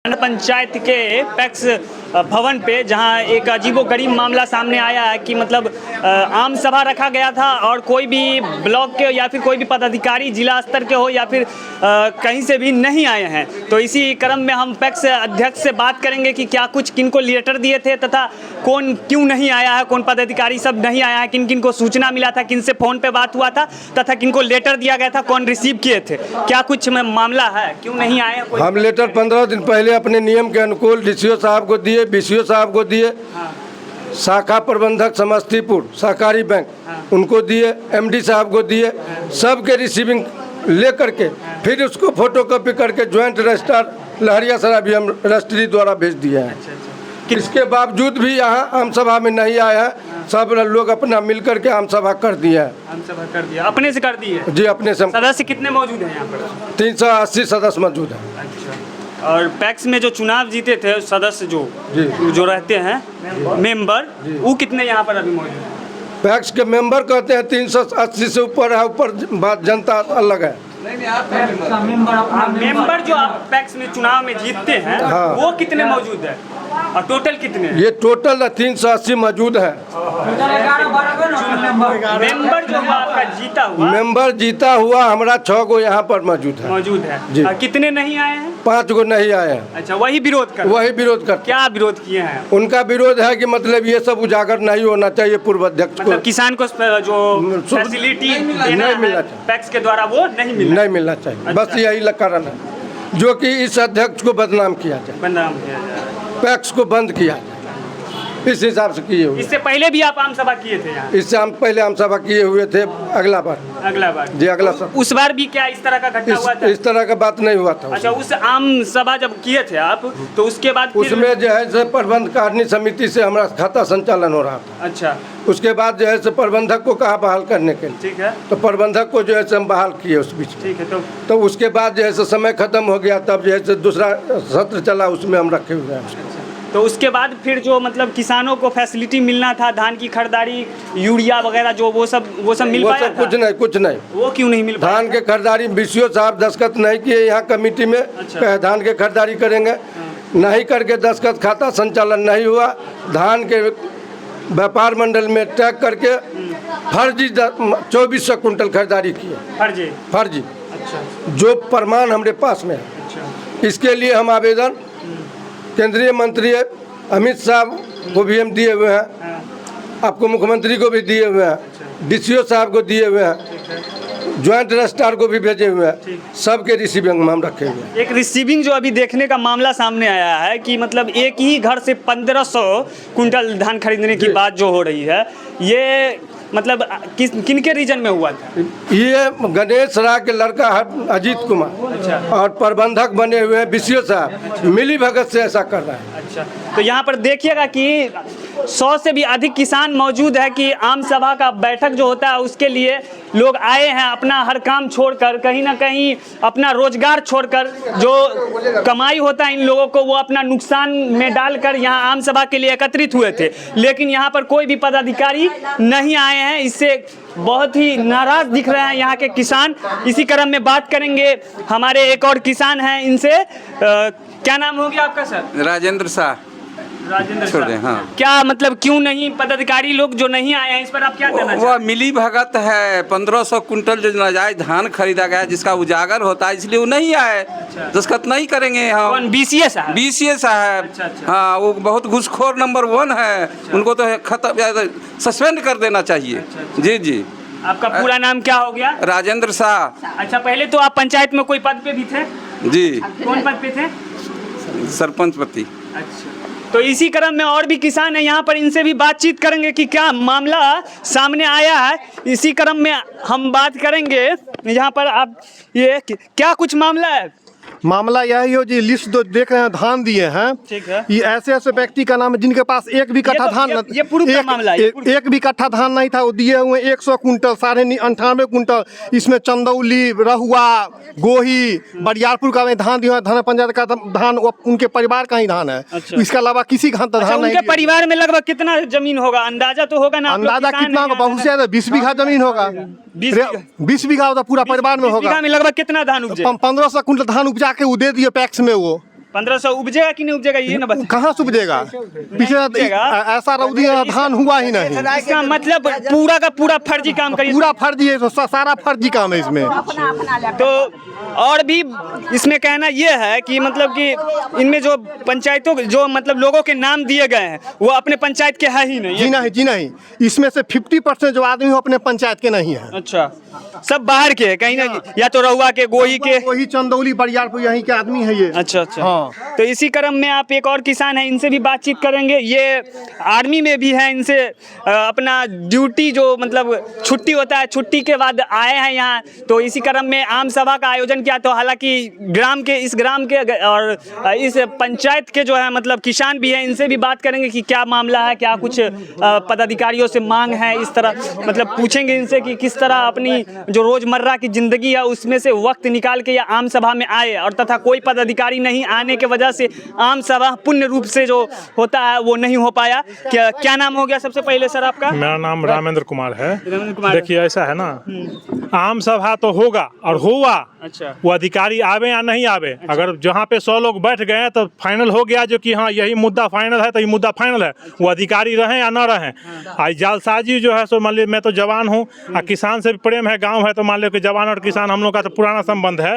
पंचायत के पैक्स भवन पे जहां एक अजीबोगरीब मामला सामने आया है कि मतलब आम सभा रखा गया था और कोई भी ब्लॉक के या फिर कोई भी पदाधिकारी जिला स्तर के हो या फिर कहीं से भी नहीं आए हैं। तो इसी क्रम में हम पैक्स अध्यक्ष से बात करेंगे कि क्या कुछ किनको लेटर दिए थे तथा कौन क्यों नहीं आया है, कौन पदाधिकारी सब नहीं आया है, किन किन को सूचना मिला था, किन से फ़ोन पे बात हुआ था तथा किनको लेटर दिया गया था, कौन रिसीव किए थे, क्या कुछ मामला है, क्यों नहीं आए हैं। हम लेटर 15 दिन पहले अपने नियम के अनुकूल डीसीओ साहब को दिए, बीसीओ साहब को दिए, शाखा प्रबंधक समस्तीपुर सहकारी बैंक उनको दिए, एमडी साहब को दिए, सबके रिसीविंग ले करके फिर उसको फोटोकॉपी करके ज्वाइंट रजिस्ट्रार लहरियासराय भी हम रजिस्ट्री द्वारा भेज दिए हैं। इसके बावजूद भी यहाँ आम सभा में नहीं आया है। सब लोग अपना मिल करके आम सभा कर दिया है। आम सभा कर दिया, अपने से कर दिए जी, अपने से। सदस्य कितने मौजूद हैं यहाँ पर? 380 सदस्य मौजूद है। अच्छा। और पैक्स में जो चुनाव जीते थे सदस्य जो रहते हैं मेंबर, वो कितने यहाँ पर अभी मौजूद हैं? पैक्स के मेंबर कहते हैं 380 से ऊपर है, ऊपर जनता अलग है। मेंबर जो आप पैक्स में चुनाव में जीतते हैं वो कितने मौजूद है और टोटल कितने हैं? ये टोटल 380 मौजूद है। मेंबर जो आपका जीता हुआ, मेंबर जीता हुआ हमारा 6 गो यहाँ पर मौजूद है जी। कितने नहीं आए हैं? 5 गो नहीं आए हैं। अच्छा, वही विरोध कर क्या विरोध किए हैं? उनका विरोध है कि मतलब ये सब उजागर नहीं होना चाहिए पूर्व अध्यक्ष मतलब किसान को जो फैसिलिटी नहीं मिलना चाहिए पैक्स के द्वारा वो नहीं मिलना चाहिए। बस यही कारण है जो कि इस अध्यक्ष को बदनाम किया जाए, पैक्स को बंद किया जाए, इस हिसाब से किए हुए। इससे पहले भी आप आम सभा किए थे यहाँ? इससे हम पहले आम सभा किए हुए थे। अगला बार जी, अगला सभा। उस बार भी क्या इस तरह का घटना हुआ था? इस तरह का बात नहीं हुआ था। अच्छा, उस आम सभा जब किए थे आप तो उसके बाद उसमें जो है प्रबंध कार्य समिति से हमारा खाता संचालन हो रहा था। अच्छा, उसके बाद जो है प्रबंधक को कहा बहाल करने के लिए। ठीक है। तो प्रबंधक को जो है हम बहाल किए उस बीच। ठीक है। तो उसके बाद जो है समय खत्म हो गया, तब जो है दूसरा सत्र चला, उसमें हम रखे हुए हैं। तो उसके बाद फिर जो मतलब किसानों को फैसिलिटी मिलना था, धान की खरीदारी, यूरिया वगैरह जो वो सब मिल पाया था? कुछ नहीं। वो क्यों नहीं मिल पाया? धान के खरीदारी बीसीओ साहब दस्तखत नहीं किए यहाँ कमेटी में। अच्छा। धान के खरीदारी करेंगे, नहीं करके दस्तखत, खाता संचालन नहीं हुआ। धान के व्यापार मंडल में टैग करके फर्जी 2400 कुंटल खरीदारी किए। फर्जी। अच्छा। जो प्रमाण हमारे पास में है। अच्छा। इसके लिए हम आवेदन केंद्रीय मंत्री अमित शाह को भी हम दिए हुए हैं, आपको मुख्यमंत्री को भी दिए हुए हैं, डीसीओ साहब को दिए हुए हैं, ज्वाइंट रजिस्ट्रार को भी भेजे हुए हैं, सबके रिसीविंग में हम रखे हुए हैं। एक रिसीविंग जो अभी देखने का मामला सामने आया है कि मतलब एक ही घर से 1500 कुंटल धान खरीदने की बात जो हो रही है, ये मतलब किन के रीजन में हुआ था? ये गणेश राय के लड़का है अजीत कुमार। अच्छा। और प्रबंधक बने हुए हैं बीसीओ साहब, मिली भगत से ऐसा कर रहा है। अच्छा, तो यहाँ पर देखिएगा कि 100 से भी अधिक किसान मौजूद है कि आम सभा का बैठक जो होता है उसके लिए लोग आए हैं, अपना हर काम छोड़कर, कहीं ना कहीं अपना रोजगार छोड़कर, जो कमाई होता है इन लोगों को वो अपना नुकसान में डालकर यहाँ आम सभा के लिए एकत्रित हुए थे। लेकिन यहाँ पर कोई भी पदाधिकारी नहीं आए हैं, इससे बहुत ही नाराज दिख रहे हैं यहाँ के किसान। इसी क्रम में बात करेंगे, हमारे एक और किसान हैं, इनसे क्या नाम हो गया आपका सर? राजेंद्र शाह। हाँ। क्या मतलब क्यों नहीं पदाधिकारी लोग जो नहीं आए हैं, इस पर आप क्या कहना चाहते हैं? वह मिली भगत है। 1500 कुंटल जो नाजायज धान खरीदा गया जिसका उजागर होता है, इसलिए वो नहीं आए। दस्तखत नहीं करेंगे हम। बीसीए साहब? बीसीए साहब। अच्छा। हाँ, वो बहुत घुसखोर नंबर 1 है। अच्छा। उनको तो खत्म सस्पेंड कर देना चाहिए। अच्छा। जी। आपका पूरा नाम क्या हो गया? राजेंद्र शाह। अच्छा, पहले तो आप पंचायत में कोई पद पे भी थे? जी। कौन पद पे थे? सरपंच पति। अच्छा, तो इसी क्रम में और भी किसान है यहाँ पर, इनसे भी बातचीत करेंगे कि क्या मामला सामने आया है। इसी क्रम में हम बात करेंगे यहाँ पर, आप ये क्या कुछ मामला है? मामला यही हो जी, लिस्ट जो देख रहे हैं धान दिए हैं, ठीक है। ये ऐसे व्यक्ति का नाम है जिनके पास एक भी कट्ठा धान ये पूर्व का मामला है। एक भी कट्ठा धान नहीं था, वो दिए हुए 100 कुंटल, 98 कुंटल। इसमें चंदौली, रहुआ, गोही, बरियारपुर का धान दिया, धान पंचायत का धान उनके परिवार का ही धान है। अच्छा। इसके अलावा किसी का धान नहीं। उनके परिवार में लगभग कितना जमीन होगा, अंदाजा तो होगा ना? अंदाजा कितना होगा? बहुत ज्यादा, 20 बीघा जमीन होगा। 20 बीघा होता पूरा परिवार में होगा। लगभग कितना धान उपजे? 1500 कुंटल धान उपजा के वो दे दिए पैक्स में। वो 1500 उपजेगा कि नहीं उपजेगा ये ना बता। कहाँ से उपजेगा? पिछले ऐसा रौदी धान हुआ ही नहीं। इसका मतलब पूरा का पूरा फर्जी काम करिए। पूरा फर्जी है, सारा फर्जी काम है इसमें। तो और भी इसमें कहना ये है कि मतलब कि इनमें जो पंचायतों जो मतलब लोगों के नाम दिए गए हैं वो अपने पंचायत के है ही नहीं। जी नहीं, इसमें से 50% जो आदमी हो अपने पंचायत के नहीं है। अच्छा, सब बाहर के कहीं ना, या तो रहुआ के, गोही के, वही चंदौली बरियारपुर यहीं के आदमी है ये। अच्छा। हाँ। तो इसी क्रम में आप एक और किसान है, इनसे भी बातचीत करेंगे। ये आर्मी में भी है, इनसे अपना ड्यूटी जो मतलब छुट्टी होता है, छुट्टी के बाद आए हैं यहाँ। तो इसी क्रम में आम सभा का आयोजन किया। तो हालांकि इस ग्राम के और इस पंचायत के जो है मतलब किसान भी हैं, इनसे भी बात करेंगे कि क्या मामला है, क्या कुछ पदाधिकारियों से मांग है, इस तरह मतलब पूछेंगे इनसे कि किस तरह अपनी जो रोजमर्रा की जिंदगी है उसमें से वक्त निकाल के या आम सभा में आए, और तथा कोई पदाधिकारी नहीं आने के वजह से आम सभा पूर्ण रूप से जो होता है वो नहीं हो पाया। क्या नाम हो गया सबसे पहले सर आपका? मेरा नाम रामेंद्र कुमार है। देखिए ऐसा है ना, आम सभा तो होगा और हुआ। अच्छा। वो अधिकारी आवे या नहीं आवे, अच्छा। अगर जहाँ पे 100 लोग बैठ गए तो फाइनल हो गया जो कि हाँ यही मुद्दा फाइनल है, तो ये मुद्दा फाइनल है। वो अधिकारी रहें या ना रहें। आज जालसाजी जो है सो मान लीजिए, मैं तो जवान हूँ और किसान से भी प्रेम है, गांव है, तो मान लो कि जवान और किसान हम लोग का तो पुराना संबंध है।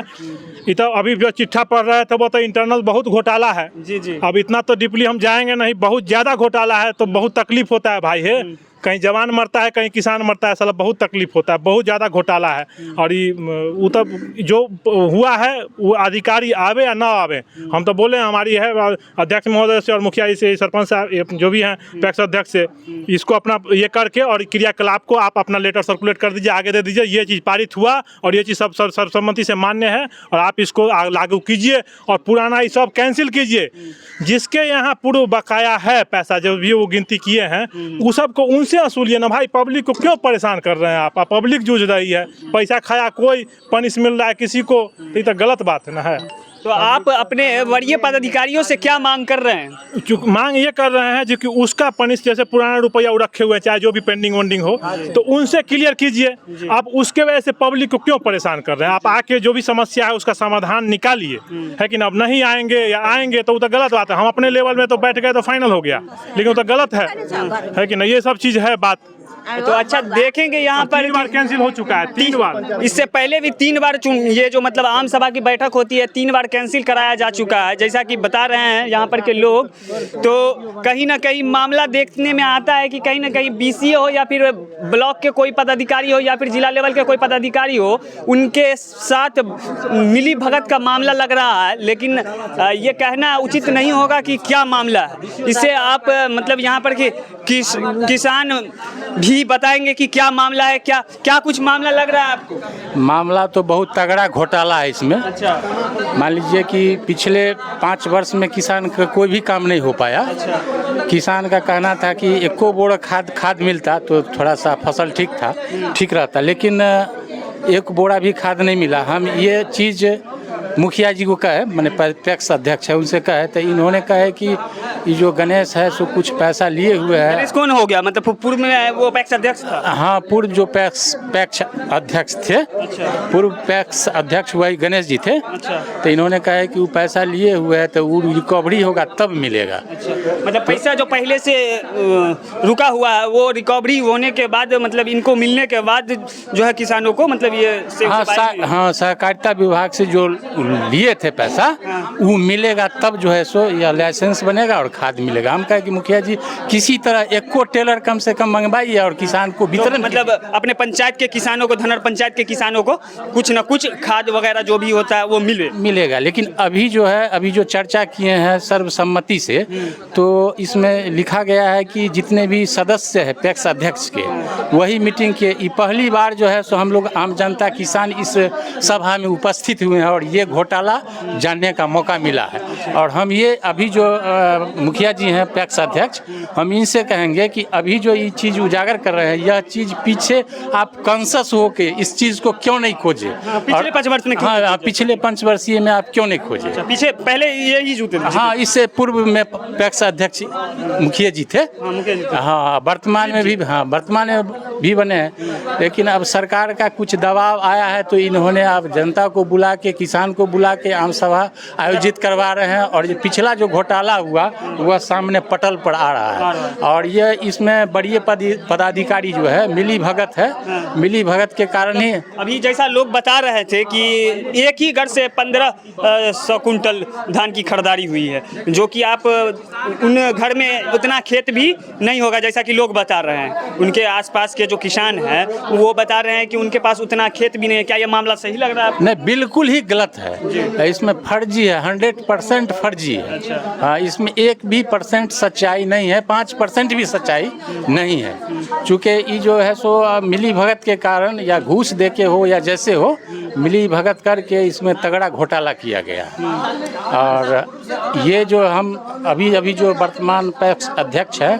ये तो अभी जो चिट्ठा पढ़ रहे थे वो तो इंटरनल बहुत घोटाला है। जी। अब इतना तो डीपली हम जाएंगे नहीं, बहुत ज़्यादा घोटाला है, तो बहुत तकलीफ होता है भाई है। कहीं जवान मरता है, कहीं किसान मरता है, साला बहुत तकलीफ होता है, बहुत ज़्यादा घोटाला है। और ये वो तो जो हुआ है वो अधिकारी आवे या ना आवे, हम तो बोले हमारी है अध्यक्ष महोदय से और मुखिया जी से, सरपंच साहब जो भी हैं, पैक्स अध्यक्ष से, इसको अपना ये करके और क्रियाकलाप को आप अपना लेटर सर्कुलेट कर दीजिए, आगे दे दीजिए। ये चीज़ पारित हुआ और ये चीज़ सब सर्वसम्मति से मान्य है और आप इसको लागू कीजिए और पुराना ये सब कैंसिल कीजिए। जिसके यहाँ पूर्व बकाया है पैसा जो भी वो गिनती किए हैं, वो सबको उनसे असूलिए ना भाई। पब्लिक को क्यों परेशान कर रहे हैं आप? पब्लिक जूझ रही है, पैसा खाया कोई, पनिश मिल रहा है किसी को, तो ये तो गलत बात है ना है। तो आप अपने वरीय पदाधिकारियों से क्या मांग कर रहे हैं? मांग ये कर रहे हैं जो कि उसका पनिश जैसे पुराना रुपया वो रखे हुए हैं, चाहे जो भी पेंडिंग वेंडिंग हो, तो उनसे क्लियर कीजिए। आप उसके वजह से पब्लिक को क्यों परेशान कर रहे हैं? आप आके जो भी समस्या है उसका समाधान निकालिए, है कि ना। अब नहीं आएंगे या आएंगे तो वो तो गलत बात है। हम अपने लेवल में तो बैठ गए तो फाइनल हो गया, लेकिन वो तो गलत है कि ना। ये सब चीज़ है बात। तो अच्छा देखेंगे यहाँ पर 3 बार कैंसिल हो चुका है, 3 बार। इससे पहले भी 3 बार ये जो मतलब आम सभा की बैठक होती है 3 बार कैंसिल कराया जा चुका है, जैसा कि बता रहे हैं यहाँ पर के लोग। तो कहीं ना कहीं मामला देखने में आता है कि कहीं ना कहीं BCA हो या फिर ब्लॉक के कोई पदाधिकारी हो या फिर जिला लेवल के कोई पदाधिकारी हो, उनके साथ मिली भगत का मामला लग रहा है। लेकिन ये कहना उचित नहीं होगा कि क्या मामला है। इससे आप मतलब यहाँ पर किसान भी बताएंगे कि क्या मामला है, क्या कुछ मामला लग रहा है आपको? मामला तो बहुत तगड़ा घोटाला है इसमें। अच्छा। मान लीजिए कि पिछले 5 वर्ष में किसान का कोई भी काम नहीं हो पाया। अच्छा। किसान का कहना था कि एको बोरा खाद मिलता तो थोड़ा सा फसल ठीक रहता, लेकिन एक बोरा भी खाद नहीं मिला। हम ये चीज़ मुखिया जी को कहे, मैंने पैक्स अध्यक्ष है उनसे कहे, तो इन्होंने कहे कि ये जो गणेश है सो कुछ पैसा लिए हुए है। गणेश कौन हो गया? मतलब पूर्व में वो पैक्स अध्यक्ष था? हाँ, पूर्व जो पैक्स अध्यक्ष थे। अच्छा। पूर्व पैक्स अध्यक्ष वही गणेश जी थे। अच्छा। तो इन्होंने कहा है कि वो पैसा लिए हुए है तो वो रिकवरी होगा तब मिलेगा। अच्छा। मतलब पैसा जो पहले से रुका हुआ है वो रिकवरी होने के बाद मतलब इनको मिलने के बाद जो है किसानों को मतलब ये हाँ सहकारिता विभाग से जो लिए थे पैसा वो मिलेगा तब जो है सो या लाइसेंस बनेगा और खाद मिलेगा। हम कहे कि मुखिया जी किसी तरह एको टेलर कम से कम मंगवाइए और किसान को वितरण मतलब अपने पंचायत के किसानों को, धनर पंचायत के किसानों को कुछ न कुछ खाद वगैरह जो भी होता है वो मिलेगा। लेकिन अभी जो चर्चा किए हैं सर्वसम्मति से, तो इसमें लिखा गया है कि जितने भी सदस्य है पैक्स अध्यक्ष के वही मीटिंग के पहली बार जो है सो हम लोग आम जनता किसान इस सभा में उपस्थित हुए हैं और ये घोटाला जानने का मौका मिला है। और हम ये अभी जो मुखिया जी हैं पैक्स अध्यक्ष, हम इनसे कहेंगे कि अभी जो ये चीज़ उजागर कर रहे हैं यह चीज़ पीछे आप कॉन्शस हो के इस चीज़ को क्यों नहीं खोजे? पिछले 5 वर्ष में हाँ, पिछले 5 वर्षीय में आप क्यों नहीं खोजे? पीछे पहले यही जूते थे। हाँ, इससे पूर्व में पैक्स अध्यक्ष मुखिया जी थे। हाँ, वर्तमान में भी बने हैं, लेकिन अब सरकार का कुछ दबाव आया है तो इन्होंने अब जनता को बुला के, किसान को बुला के आम सभा आयोजित करवा रहे हैं। और ये पिछला जो घोटाला हुआ वह सामने पटल पर आ रहा है, और ये इसमें बड़ी पदाधिकारी जो है मिली भगत है, मिली भगत के कारण ही अभी जैसा लोग बता रहे थे कि एक ही घर से 1500 कुंटल धान की खरीदारी हुई है, जो कि आप उन घर में उतना खेत भी नहीं होगा जैसा कि लोग बता रहे हैं। उनके आसपास के जो किसान हैं वो बता रहे हैं कि उनके पास उतना खेत भी नहीं है। क्या ये मामला सही लग रहा है आपको? नहीं, बिल्कुल ही गलत है। इसमें फर्जी है, 100% फर्जी है। हाँ, इसमें 1% सच्चाई नहीं है, 5% भी सच्चाई नहीं है। चूँकि ये जो है सो मिली भगत के कारण या घूस दे के हो या जैसे हो, मिली भगत करके इसमें तगड़ा घोटाला किया गया। और ये जो हम अभी जो वर्तमान पैक्स अध्यक्ष है,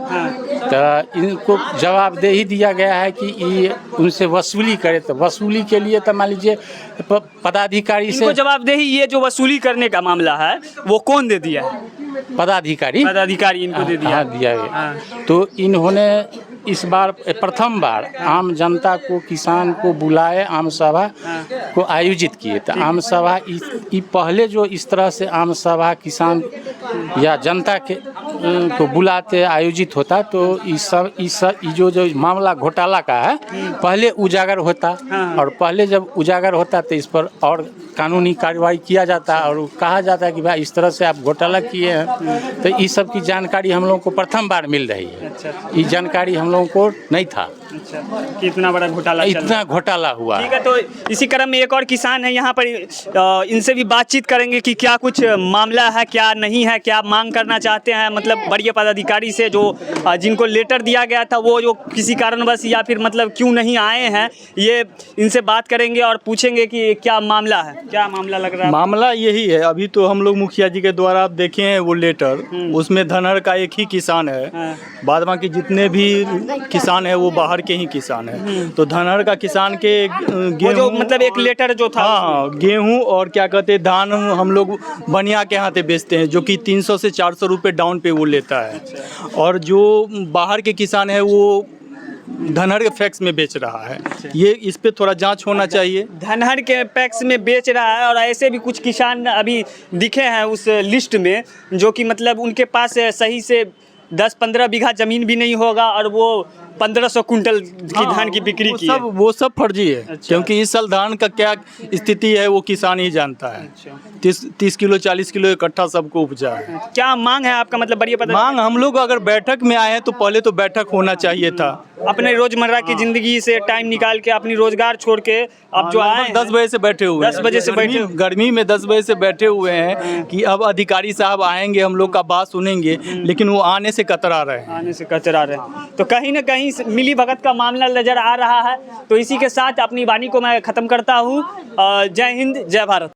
तो इनको जवाबदेही दिया गया है कि ये उनसे वसूली करे। तो वसूली के लिए तो मान लीजिए पदाधिकारी से जवाबदेही, ये जो वसूली करने का मामला है वो कौन दे दिया है? पदाधिकारी इनको दे दिया। हाँ, दिया गया। तो इन्होंने इस बार प्रथम बार आम जनता को, किसान को बुलाए, आम सभा को आयोजित किए। तो आम सभा पहले जो इस तरह से आम सभा किसान या जनता के को बुलाते आयोजित होता तो इस जो मामला घोटाला का है पहले उजागर होता। और पहले जब उजागर होता तो इस पर और कानूनी कार्रवाई किया जाता और कहा जाता है कि भाई इस तरह से आप घोटाला किए हैं। तो इस सब की जानकारी हम लोगों को प्रथम बार मिल रही है। ये जानकारी हम लोगों को नहीं था कि इतना बड़ा घोटाला इतना घोटाला हुआ। ठीक है, तो इसी क्रम में एक और किसान है यहाँ पर, इनसे भी बातचीत करेंगे कि क्या कुछ मामला है, क्या नहीं है, क्या मांग करना चाहते हैं। मतलब बड़ी पदाधिकारी से जो जिनको लेटर दिया गया था वो जो किसी कारणवश या फिर मतलब क्यों नहीं आए हैं, ये इनसे बात करेंगे और पूछेंगे कि क्या मामला है, क्या मामला लग रहा है। मामला यही है, अभी तो हम लोग मुखिया जी के द्वारा आप देखे हैं वो लेटर, उसमें धनहर का एक ही किसान है, बाद बाकी जितने भी किसान है वो बाहर के ही किसान है। तो धनहर का किसान के गेहूं, मतलब एक लेटर जो था, हाँ, गेहूं और क्या कहते हैं धान हम लोग बनिया के हाथे बेचते हैं, जो कि 300 से 400 रुपये डाउन पे वो लेता है। और जो बाहर के किसान है वो धनहर के पैक्स में बेच रहा है। ये इस पे थोड़ा जांच होना चाहिए। धनहर के पैक्स में बेच रहा है और ऐसे भी कुछ किसान अभी दिखे हैं उस लिस्ट में, जो कि मतलब उनके पास सही से 10-15 बीघा ज़मीन भी नहीं होगा और वो 1500 कुंटल की धान की बिक्री की है। वो सब फर्जी है। अच्छा। क्योंकि इस साल धान का क्या स्थिति है वो किसान ही जानता है। अच्छा। 30 किलो 40 किलो इकट्ठा सबको उपजा है। क्या मांग है आपका? मतलब बड़ी पता मांग, हम लोग अगर बैठक में आए हैं तो पहले तो बैठक होना चाहिए था। अपने रोजमर्रा की जिंदगी से टाइम निकाल के अपनी रोजगार छोड़ के अब जो आए 10 बजे से बैठे हुए 10 बजे से बैठे, गर्मी में 10 बजे से बैठे हुए हैं कि अब अधिकारी साहब आएंगे, हम लोग का बात सुनेंगे, लेकिन वो आने से कतरा रहे हैं। तो कहीं ना कहीं मिली भगत का मामला नजर आ रहा है। तो इसी के साथ अपनी वाणी को मैं खत्म करता हूँ। जय हिंद, जय भारत।